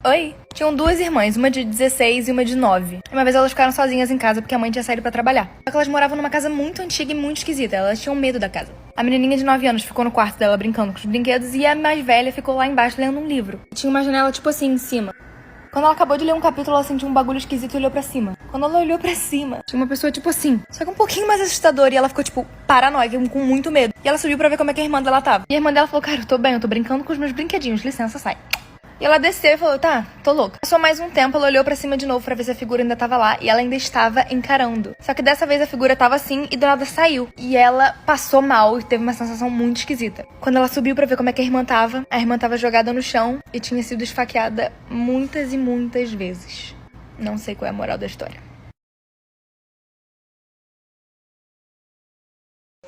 Oi! Tinham duas irmãs, uma de 16 e uma de 9. Uma vez elas ficaram sozinhas em casa porque a mãe tinha saído pra trabalhar. Só que elas moravam numa casa muito antiga e muito esquisita. Elas tinham medo da casa. A menininha de 9 anos ficou no quarto dela brincando com os brinquedos e a mais velha ficou lá embaixo lendo um livro. Tinha uma janela tipo assim em cima. Quando ela acabou de ler um capítulo, ela sentiu um bagulho esquisito e olhou pra cima. Quando ela olhou pra cima, tinha uma pessoa tipo assim, só que um pouquinho mais assustadora, e ela ficou tipo paranoica, com muito medo. E ela subiu pra ver como é que a irmã dela tava. E a irmã dela falou: cara, eu tô bem, eu tô brincando com os meus brinquedinhos, licença, sai. E ela desceu e falou: tá, tô louca. Passou mais um tempo, ela olhou pra cima de novo pra ver se a figura ainda tava lá. E ela ainda estava encarando. Só que dessa vez a figura tava assim e do nada saiu. E ela passou mal e teve uma sensação muito esquisita. Quando ela subiu pra ver como é que a irmã tava jogada no chão e tinha sido esfaqueada muitas e muitas vezes. Não sei qual é a moral da história.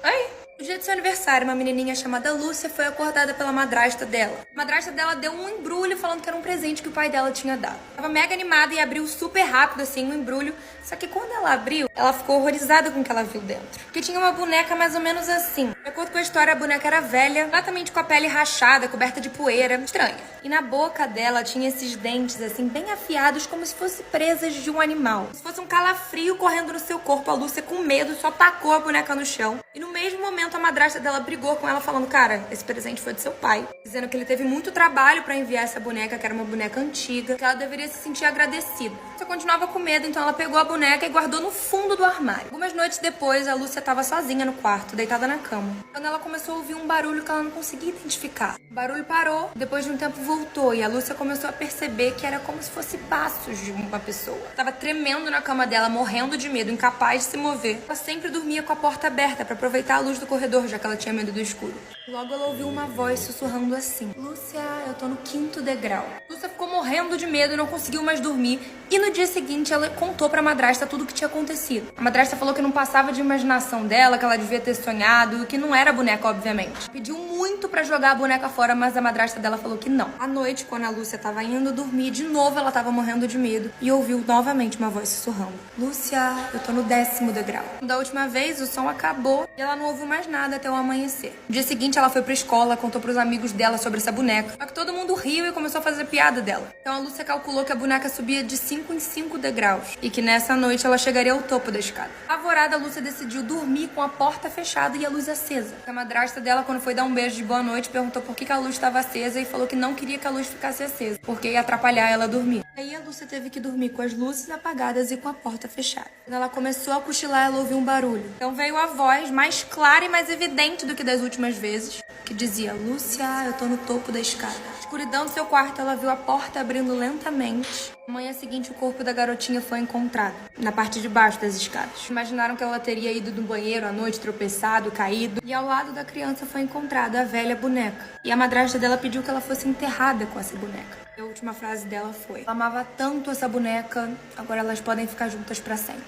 Oi! No dia do seu aniversário, uma menininha chamada Lúcia foi acordada pela madrasta dela. A madrasta dela deu um embrulho falando que era um presente que o pai dela tinha dado. Tava mega animada e abriu super rápido assim o embrulho. Só que quando ela abriu, ela ficou horrorizada com o que ela viu dentro. Porque tinha uma boneca mais ou menos assim. De acordo com a história, a boneca era velha, exatamente com a pele rachada, coberta de poeira. Estranha. E na boca dela tinha esses dentes assim, bem afiados, como se fossem presas de um animal. Se fosse um calafrio correndo no seu corpo, a Lúcia, com medo, só tacou a boneca no chão. E no mesmo momento, a madrasta dela brigou com ela, falando: cara, esse presente foi do seu pai. Dizendo que ele teve muito trabalho pra enviar essa boneca, que era uma boneca antiga, que ela deveria se sentir agradecida. Só continuava com medo, então ela pegou a boneca e guardou no fundo do armário. Algumas noites depois, a Lúcia tava sozinha no quarto, deitada na cama. Quando ela começou a ouvir um barulho que ela não conseguia identificar. O barulho parou, depois de um tempo voltou, e a Lúcia começou a perceber que era como se fosse passos de uma pessoa. Tava tremendo na cama dela, morrendo de medo, incapaz de se mover. Ela sempre dormia com a porta aberta pra aproveitar a luz do corredor, já que ela tinha medo do escuro. Logo ela ouviu uma voz sussurrando assim: Lúcia, eu tô no 5º degrau. Lúcia ficou morrendo de medo e não conseguiu mais dormir. E no dia seguinte ela contou pra madrasta tudo o que tinha acontecido. A madrasta falou que não passava de imaginação dela, que ela devia ter sonhado, que não era boneca, obviamente. Pediu muito pra jogar a boneca fora, mas a madrasta dela falou que não. À noite, quando a Lúcia tava indo dormir, de novo ela tava morrendo de medo e ouviu novamente uma voz sussurrando: Lúcia, eu tô no 10º degrau. Da última vez, o som acabou e ela não ouviu mais nada até o amanhecer. No dia seguinte, ela foi pra escola, contou pros amigos dela sobre essa boneca. Só que todo mundo riu e começou a fazer piada dela. Então a Lúcia calculou que a boneca subia de 5 em 5 degraus e que nessa noite ela chegaria ao topo da escada. Apavorada, a Lúcia decidiu dormir com a porta fechada e a luz acesa. A madrasta dela, quando foi dar um beijo de boa noite, perguntou por que a luz estava acesa e falou que não queria que a luz ficasse acesa, porque ia atrapalhar ela dormir. Aí a Lúcia teve que dormir com as luzes apagadas e com a porta fechada. Quando ela começou a cochilar, ela ouviu um barulho. Então veio a voz, mais clara e mais evidente do que das últimas vezes, que dizia: Lúcia, eu tô no topo da escada. Na escuridão do seu quarto, ela viu a porta abrindo lentamente. Na manhã seguinte, o corpo da garotinha foi encontrado, na parte de baixo das escadas. Imaginaram que ela teria ido no banheiro à noite, tropeçado, caído. E ao lado da criança foi encontrada a velha boneca. E a madrasta dela pediu que ela fosse enterrada com essa boneca. A última frase dela foi: ela amava tanto essa boneca, agora elas podem ficar juntas pra sempre.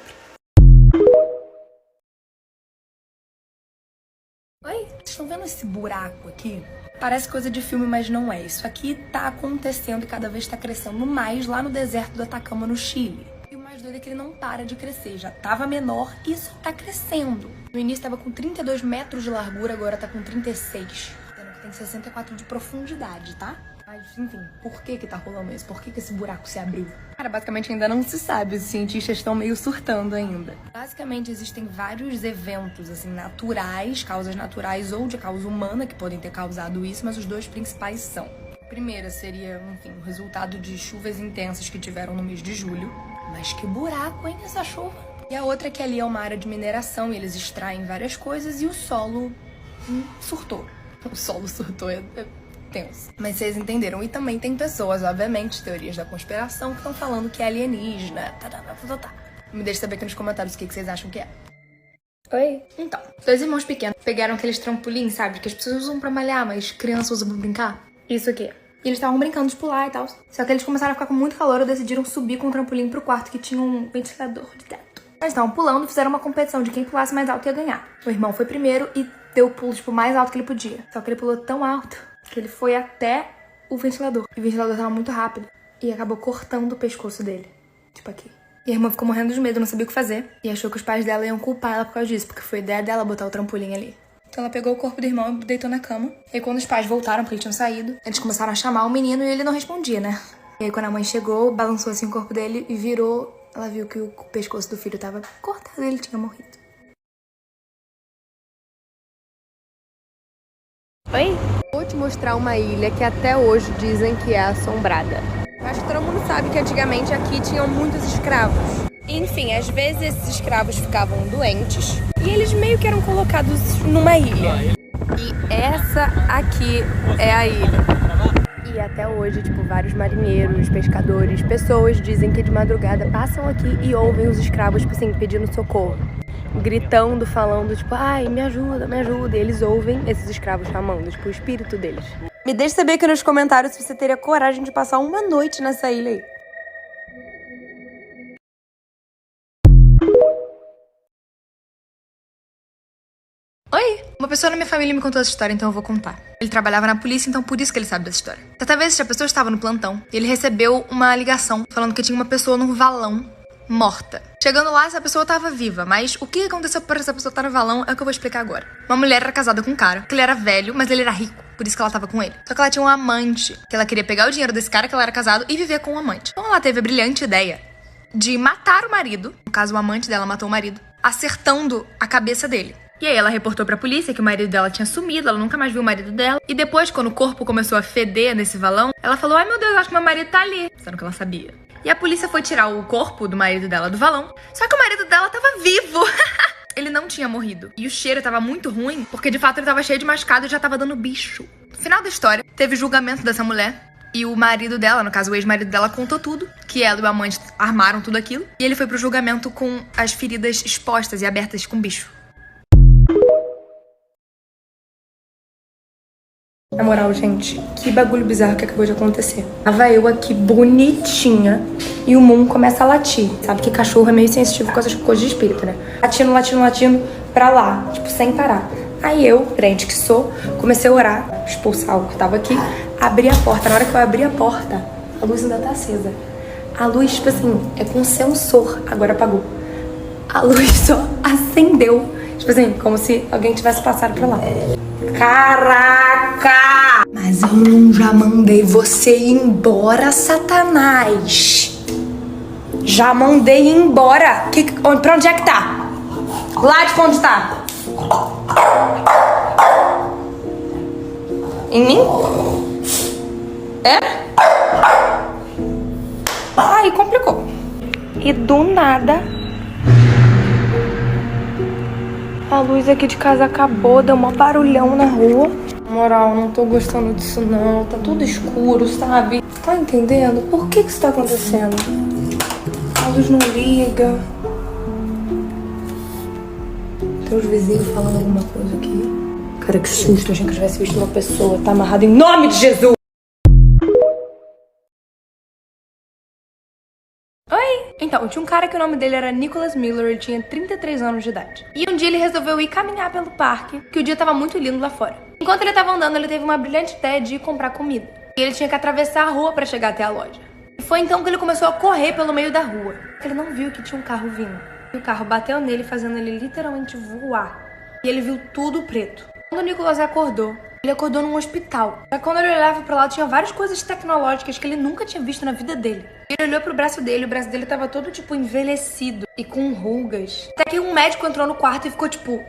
Oi? Vocês estão vendo esse buraco aqui? Parece coisa de filme, mas não é. Isso aqui tá acontecendo e cada vez tá crescendo mais lá no deserto do Atacama, no Chile. E o mais doido é que ele não para de crescer. Já tava menor e só tá crescendo. No início tava com 32 metros de largura, agora tá com 36. Tem 64 de profundidade, tá? Mas, enfim, por que tá rolando isso? Por que esse buraco se abriu? Cara, basicamente ainda não se sabe. Os cientistas estão meio surtando ainda. Basicamente, existem vários eventos, assim, naturais, causas naturais ou de causa humana que podem ter causado isso, mas os dois principais são: a primeira seria, enfim, o resultado de chuvas intensas que tiveram no mês de julho. Mas que buraco, hein, essa chuva? E a outra é que ali é uma área de mineração e eles extraem várias coisas e o solo surtou. O solo surtou, é tenso. Mas vocês entenderam. E também tem pessoas, obviamente, teorias da conspiração, que estão falando que é alienígena. Me deixe saber aqui nos comentários o que vocês acham que é. Oi? Então, 2 irmãos pequenos pegaram aqueles trampolins, sabe? Que as pessoas usam pra malhar, mas crianças usam pra brincar. Isso aqui. E eles estavam brincando de pular e tal. Só que eles começaram a ficar com muito calor e decidiram subir com o trampolim pro quarto que tinha um ventilador de teto. Eles estavam pulando e fizeram uma competição de quem pulasse mais alto ia ganhar. O irmão foi primeiro e deu o pulo, tipo, mais alto que ele podia. Só que ele pulou tão alto que ele foi até o ventilador. E o ventilador tava muito rápido e acabou cortando o pescoço dele. Tipo aqui. E a irmã ficou morrendo de medo, não sabia o que fazer. E achou que os pais dela iam culpar ela por causa disso, porque foi ideia dela botar o trampolim ali. Então ela pegou o corpo do irmão e deitou na cama. E aí quando os pais voltaram, porque eles tinham saído, eles começaram a chamar o menino e ele não respondia, né? E aí quando a mãe chegou, balançou assim o corpo dele e virou, ela viu que o pescoço do filho tava cortado e ele tinha morrido. Oi? Vou te mostrar uma ilha que até hoje dizem que é assombrada. Acho que todo mundo sabe que antigamente aqui tinham muitos escravos. Enfim, às vezes esses escravos ficavam doentes e eles meio que eram colocados numa ilha. E essa aqui é a ilha. E até hoje, tipo, vários marinheiros, pescadores, pessoas dizem que de madrugada passam aqui e ouvem os escravos, tipo assim, pedindo socorro. Gritando, falando, tipo, ai, me ajuda, me ajuda. E eles ouvem esses escravos chamando, tipo, o espírito deles. Me deixe saber aqui nos comentários se você teria coragem de passar uma noite nessa ilha aí. Oi! Uma pessoa na minha família me contou essa história, então eu vou contar. Ele trabalhava na polícia, então por isso que ele sabe dessa história. Certa vez, a pessoa estava no plantão e ele recebeu uma ligação falando que tinha uma pessoa num valão morta. Chegando lá, essa pessoa estava viva, mas o que aconteceu para essa pessoa estar no valão é o que eu vou explicar agora. Uma mulher era casada com um cara, que ele era velho, mas ele era rico, por isso que ela estava com ele. Só que ela tinha um amante, que ela queria pegar o dinheiro desse cara que ela era casado e viver com o amante. Então ela teve a brilhante ideia de matar o marido, no caso o amante dela matou o marido, acertando a cabeça dele. E aí ela reportou pra polícia que o marido dela tinha sumido, ela nunca mais viu o marido dela. E depois, quando o corpo começou a feder nesse valão, ela falou, ai meu Deus, acho que meu marido tá ali. Sendo que ela sabia. E a polícia foi tirar o corpo do marido dela do valão, só que o marido dela tava vivo. Ele não tinha morrido. E o cheiro tava muito ruim, porque de fato ele tava cheio de machucado e já tava dando bicho. No final da história, teve julgamento dessa mulher. E o marido dela, no caso o ex-marido dela, contou tudo, que ela e o amante armaram tudo aquilo. E ele foi pro julgamento com as feridas expostas e abertas com bicho. Na moral, gente, que bagulho bizarro que acabou de acontecer. Tava eu aqui bonitinha e o Moon começa a latir. Sabe que cachorro é meio sensitivo com essas coisas de espírito, né? Latindo, latindo, latindo pra lá, tipo, sem parar. Aí eu, crente que sou, comecei a orar, expulsar o que tava aqui, abri a porta. Na hora que eu abri a porta, a luz ainda tá acesa. A luz, tipo assim, é com sensor, agora apagou. A luz só acendeu, tipo assim, como se alguém tivesse passado pra lá. Caraca! Mas eu não já mandei você ir embora, Satanás. Já mandei ir embora. Pra onde é que tá? Lá de onde tá? Em mim? É? Aí complicou. E do nada, a luz aqui de casa acabou, deu um barulhão na rua. Na moral, não tô gostando disso não, tá tudo escuro, sabe? Tá entendendo? Por que isso tá acontecendo? A luz não liga. Tem os vizinhos falando alguma coisa aqui. Cara, que susto, achei que eu tivesse visto uma pessoa. Tá amarrada em nome de Jesus! Então, tinha um cara que o nome dele era Nicholas Miller, ele tinha 33 anos de idade. E um dia ele resolveu ir caminhar pelo parque, que o dia tava muito lindo lá fora. Enquanto ele tava andando, ele teve uma brilhante ideia de ir comprar comida. E ele tinha que atravessar a rua pra chegar até a loja. E foi então que ele começou a correr pelo meio da rua. Ele não viu que tinha um carro vindo. E o carro bateu nele, fazendo ele literalmente voar. E ele viu tudo preto. Quando o Nicholas acordou, ele acordou num hospital. Só que quando ele olhava pra lá, tinha várias coisas tecnológicas que ele nunca tinha visto na vida dele. Ele olhou pro braço dele, o braço dele tava todo, tipo, envelhecido e com rugas. Até que um médico entrou no quarto e ficou, tipo,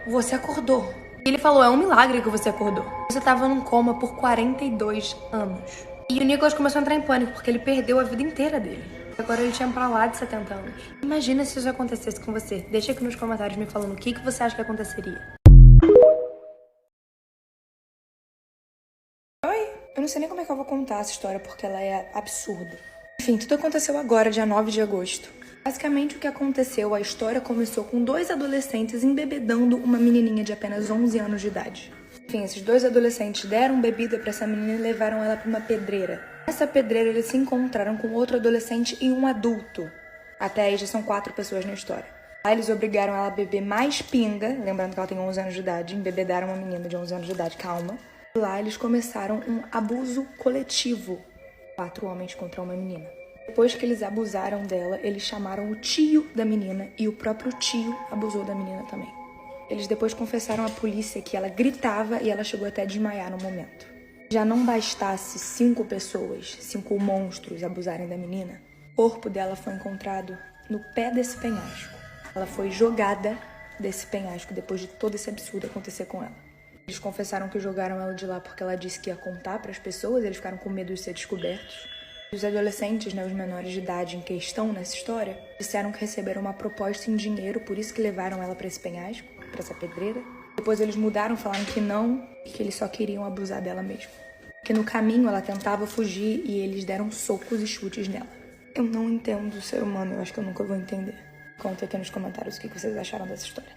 você acordou. E ele falou, é um milagre que você acordou. Você tava num coma por 42 anos. E o Nicholas começou a entrar em pânico, porque ele perdeu a vida inteira dele. Agora ele tinha pra lá de 70 anos. Imagina se isso acontecesse com você. Deixa aqui nos comentários me falando o que você acha que aconteceria. Eu não sei nem como é que eu vou contar essa história, porque ela é absurda. Enfim, tudo aconteceu agora, dia 9 de agosto. Basicamente, o que aconteceu, a história começou com 2 adolescentes embebedando uma menininha de apenas 11 anos de idade. Enfim, esses 2 adolescentes deram bebida pra essa menina e levaram ela pra uma pedreira. Nessa pedreira, eles se encontraram com outro adolescente e um adulto. Até aí já são 4 pessoas na história. Lá eles obrigaram ela a beber mais pinga, lembrando que ela tem 11 anos de idade, embebedaram uma menina de 11 anos de idade, calma. Lá eles começaram um abuso coletivo. 4 homens contra uma menina. Depois que eles abusaram dela, eles chamaram o tio da menina e o próprio tio abusou da menina também. Eles depois confessaram à polícia que ela gritava e ela chegou até a desmaiar no momento. Já não bastasse 5 pessoas, 5 monstros abusarem da menina, o corpo dela foi encontrado no pé desse penhasco. Ela foi jogada desse penhasco depois de todo esse absurdo acontecer com ela. Eles confessaram que jogaram ela de lá porque ela disse que ia contar para as pessoas, eles ficaram com medo de ser descobertos. Os adolescentes, os menores de idade em questão nessa história, disseram que receberam uma proposta em dinheiro, por isso que levaram ela para esse penhasco, para essa pedreira. Depois eles mudaram, falaram que não, e que eles só queriam abusar dela mesmo. Que no caminho ela tentava fugir e eles deram socos e chutes nela. Eu não entendo o ser humano, eu acho que eu nunca vou entender. Conta aqui nos comentários o que vocês acharam dessa história.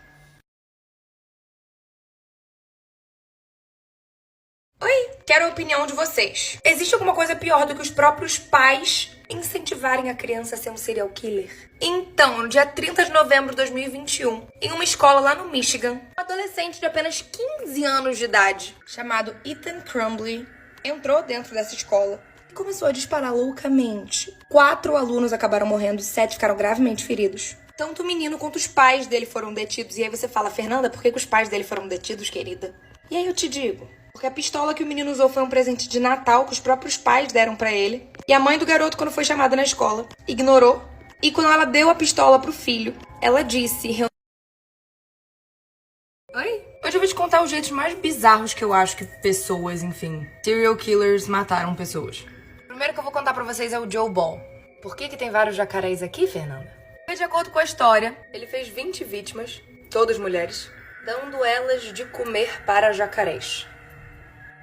Oi, quero a opinião de vocês. Existe alguma coisa pior do que os próprios pais incentivarem a criança a ser um serial killer? Então, no dia 30 de novembro de 2021, em uma escola lá no Michigan, um adolescente de apenas 15 anos de idade, chamado Ethan Crumbley, entrou dentro dessa escola e começou a disparar loucamente. 4 alunos acabaram morrendo e 7 ficaram gravemente feridos. Tanto o menino quanto os pais dele foram detidos. E aí você fala, Fernanda, por que os pais dele foram detidos, querida? E aí eu te digo, porque a pistola que o menino usou foi um presente de Natal que os próprios pais deram pra ele. E a mãe do garoto, quando foi chamada na escola, ignorou. E quando ela deu a pistola pro filho, ela disse... Oi? Hoje eu vou te contar os jeitos mais bizarros que eu acho que pessoas, enfim, serial killers mataram pessoas. O primeiro que eu vou contar pra vocês é o Joe Ball. Por que tem vários jacarés aqui, Fernanda? De acordo com a história, ele fez 20 vítimas, todas mulheres, dando elas de comer para jacarés.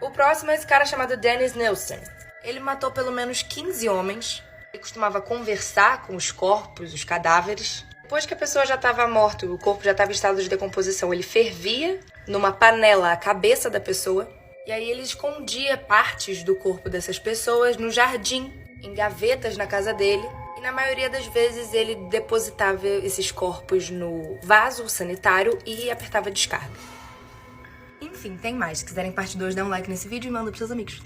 O próximo é esse cara chamado Dennis Nielsen. Ele matou pelo menos 15 homens. Ele costumava conversar com os corpos, os cadáveres. Depois que a pessoa já estava morta, o corpo já estava em estado de decomposição, ele fervia numa panela a cabeça da pessoa. E aí ele escondia partes do corpo dessas pessoas no jardim, em gavetas na casa dele. E na maioria das vezes ele depositava esses corpos no vaso sanitário e apertava a descarga. Enfim, tem mais. Se quiserem parte 2, dá um like nesse vídeo e manda pros seus amigos.